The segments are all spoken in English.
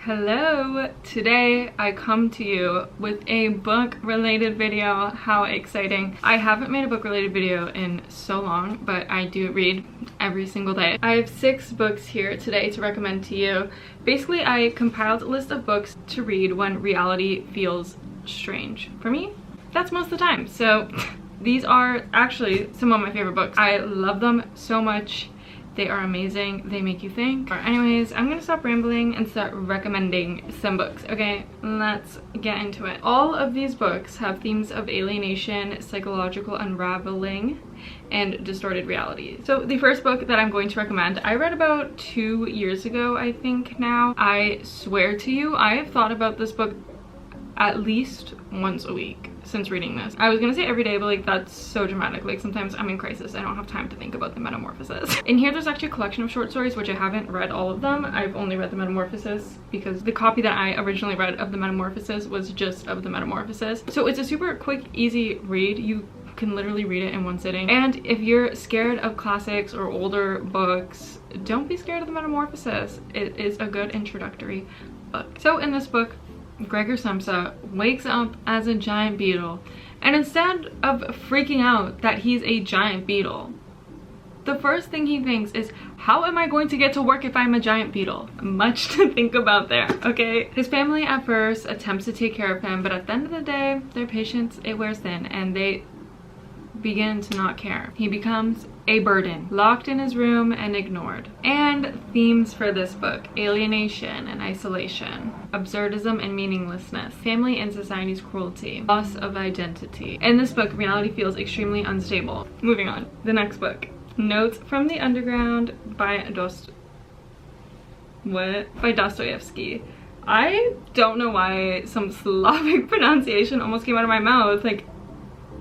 Hello! Today I come to you with a book related video. How exciting. I haven't made a book related video in so long, but I do read every single day. I have 6 books here today to recommend to you. Basically, I compiled a list of books to read when reality feels strange. For me, that's most of the time. So these are actually some of my favorite books. I love them so much. They are amazing. They make you think. Anyways, I'm gonna stop rambling and start recommending some books. Okay, let's get into it. All of these books have themes of alienation, psychological unraveling, and distorted reality. So the first book that I'm going to recommend, I read about 2 years ago, I think now. I swear to you, I have thought about this book at least once a week since reading this. I was gonna say every day, but like that's so dramatic. Like sometimes I'm in crisis, I don't have time to think about the Metamorphosis. In here there's actually a collection of short stories, which I haven't read all of them. I've only read the Metamorphosis because the copy that I originally read of the Metamorphosis was just of the Metamorphosis. So it's a super quick, easy read. You can literally read it in one sitting. And if you're scared of classics or older books, don't be scared of the Metamorphosis. It is a good introductory book. So in this book, Gregor Samsa wakes up as a giant beetle, and instead of freaking out that he's a giant beetle, the first thing he thinks is, how am I going to get to work if I'm a giant beetle? Much to think about there, okay? His family at first attempts to take care of him, but at the end of the day, their patience, it wears thin, and they begin to not care. He becomes a burden, locked in his room and ignored. And themes for this book: alienation and isolation, absurdism and meaninglessness, family and society's cruelty, loss of identity. In this book, reality feels extremely unstable. Moving on, the next book, Notes from the Underground by Dostoevsky. I don't know why some Slavic pronunciation almost came out of my mouth. Like,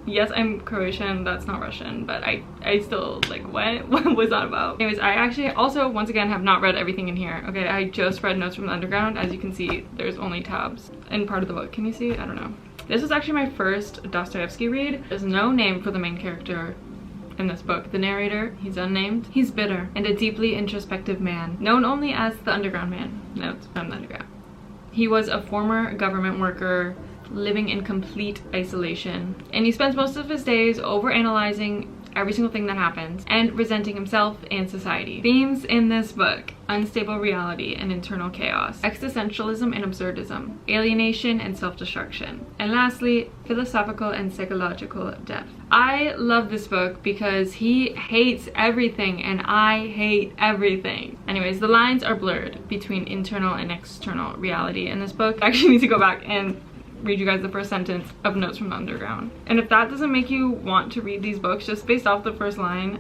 yes, I'm Croatian, that's not Russian, but I still, like, what was that about? Anyways, I actually also, once again, have not read everything in here. Okay, I just read Notes from the Underground. As you can see, there's only tabs in part of the book. Can you see? I don't know. This was actually my first Dostoevsky read. There's no name for the main character in this book. The narrator, he's unnamed. He's bitter and a deeply introspective man, known only as the Underground Man. Notes from the Underground. He was a former government worker living in complete isolation, and he spends most of his days overanalyzing every single thing that happens and resenting himself and society. Themes in this book: unstable reality and internal chaos, existentialism and absurdism, alienation and self-destruction, and lastly, philosophical and psychological depth. I love this book because he hates everything and I hate everything. Anyways, the lines are blurred between internal and external reality in this book. I actually need to go back and read you guys the first sentence of Notes from the Underground. And if that doesn't make you want to read these books just based off the first line,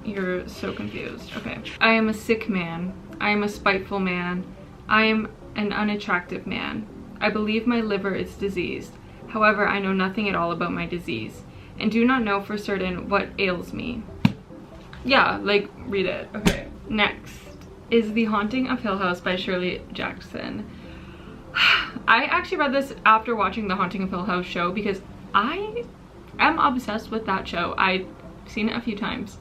you're so confused. Okay. I am a sick man. I am a spiteful man. I am an unattractive man. I believe my liver is diseased. However, I know nothing at all about my disease and do not know for certain what ails me. Yeah, like, read it. Okay. Next is The Haunting of Hill House by Shirley Jackson. I actually read this after watching the Haunting of Hill House show because I am obsessed with that show. I've seen it a few times,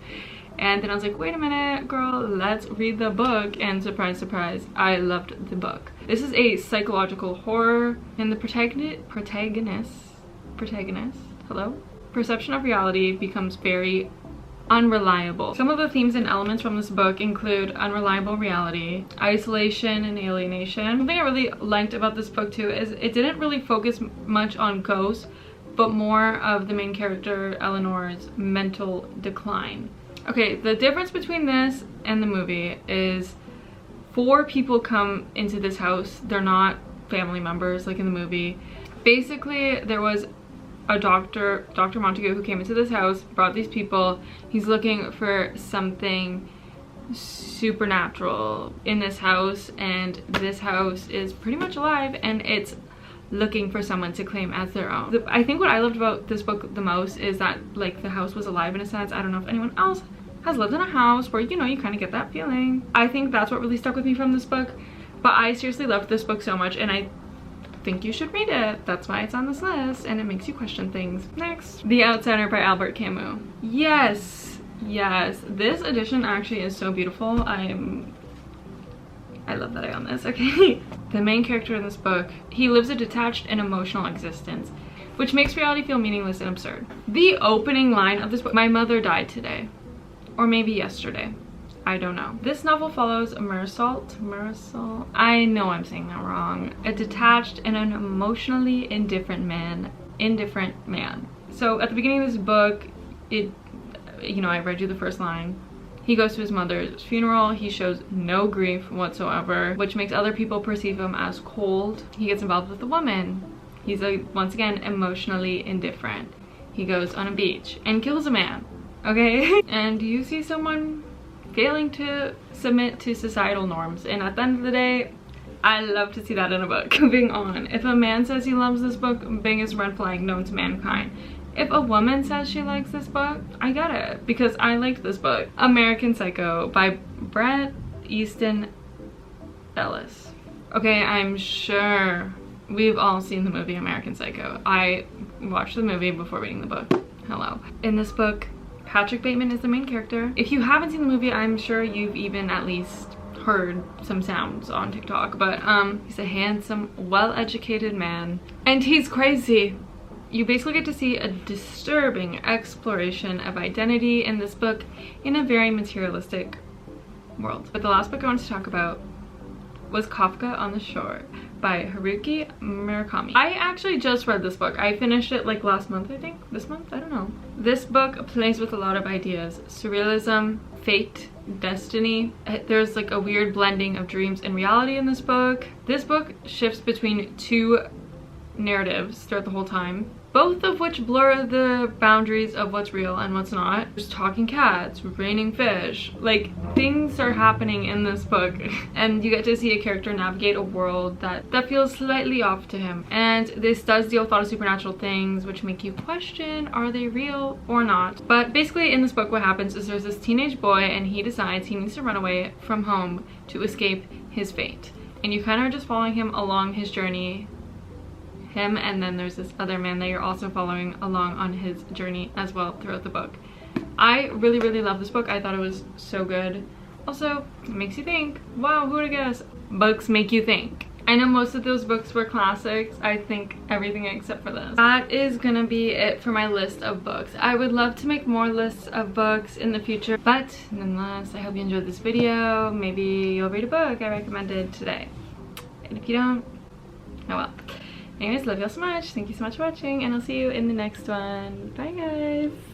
and then I was like, wait a minute, girl, let's read the book, and surprise, surprise, I loved the book. This is a psychological horror, and the protagonist, hello? Perception of reality becomes very unreliable. Some of the themes and elements from this book include unreliable reality, isolation and alienation. Something I really liked about this book too is it didn't really focus much on ghosts, but more of the main character Eleanor's mental decline. Okay, the difference between this and the movie is 4 people come into this house. They're not family members like in the movie. Basically, there was a Dr. Montague, who came into this house, brought these people. He's looking for something supernatural in this house, and this house is pretty much alive and it's looking for someone to claim as their own. I think what I loved about this book the most is that, like, the house was alive in a sense. I don't know if anyone else has lived in a house where, you know, you kind of get that feeling. I think that's what really stuck with me from this book, but I seriously loved this book so much, and I think you should read it. That's why it's on this list, and it makes you question things. Next, The Outsider by Albert Camus. Yes, this edition actually is so beautiful. I'm I love that I own this, okay? The main character in this book, he lives a detached and emotional existence, which makes reality feel meaningless and absurd. The opening line of this book, my mother died today, or maybe yesterday. I don't know. This novel follows Marisol, I know I'm saying that wrong, a detached and an emotionally indifferent man. So at the beginning of this book, you know, I read you the first line. He goes to his mother's funeral. He shows no grief whatsoever, which makes other people perceive him as cold. He gets involved with a woman. He's once again emotionally indifferent. He goes on a beach and kills a man, okay? And you see someone failing to submit to societal norms, and at the end of the day, I love to see that in a book. Moving on. If a man says he loves this book, biggest red flag known to mankind. If a woman says she likes this book, I get it, because I liked this book. American Psycho by Bret Easton Ellis. Okay, I'm sure we've all seen the movie American Psycho. I watched the movie before reading the book. Hello. In this book, Patrick Bateman is the main character. If you haven't seen the movie, I'm sure you've even at least heard some sounds on TikTok, but he's a handsome, well-educated man, and he's crazy. You basically get to see a disturbing exploration of identity in this book in a very materialistic world. But the last book I wanted to talk about was Kafka on the Shore by Haruki Murakami. I actually just read this book. I finished it like last month, I think. This month? I don't know. This book plays with a lot of ideas. Surrealism, fate, destiny. There's like a weird blending of dreams and reality in this book. This book shifts between two narratives throughout the whole time, both of which blur the boundaries of what's real and what's not. There's talking cats, raining fish, like things are happening in this book, and you get to see a character navigate a world that feels slightly off to him. And this does deal with a lot of supernatural things which make you question, are they real or not? But basically in this book what happens is there's this teenage boy and he decides he needs to run away from home to escape his fate, and you kind of are just following him along his journey, and then there's this other man that you're also following along on his journey as well throughout the book. I really love this book. I thought it was so good. Also, it makes you think. Wow, who would have guessed? Books make you think. I know most of those books were classics. I think everything except for this. That is gonna be it for my list of books. I would love to make more lists of books in the future, but nonetheless, I hope you enjoyed this video. Maybe you'll read a book I recommended today. And if you don't, oh well. Anyways, love y'all so much. Thank you so much for watching, and I'll see you in the next one. Bye guys.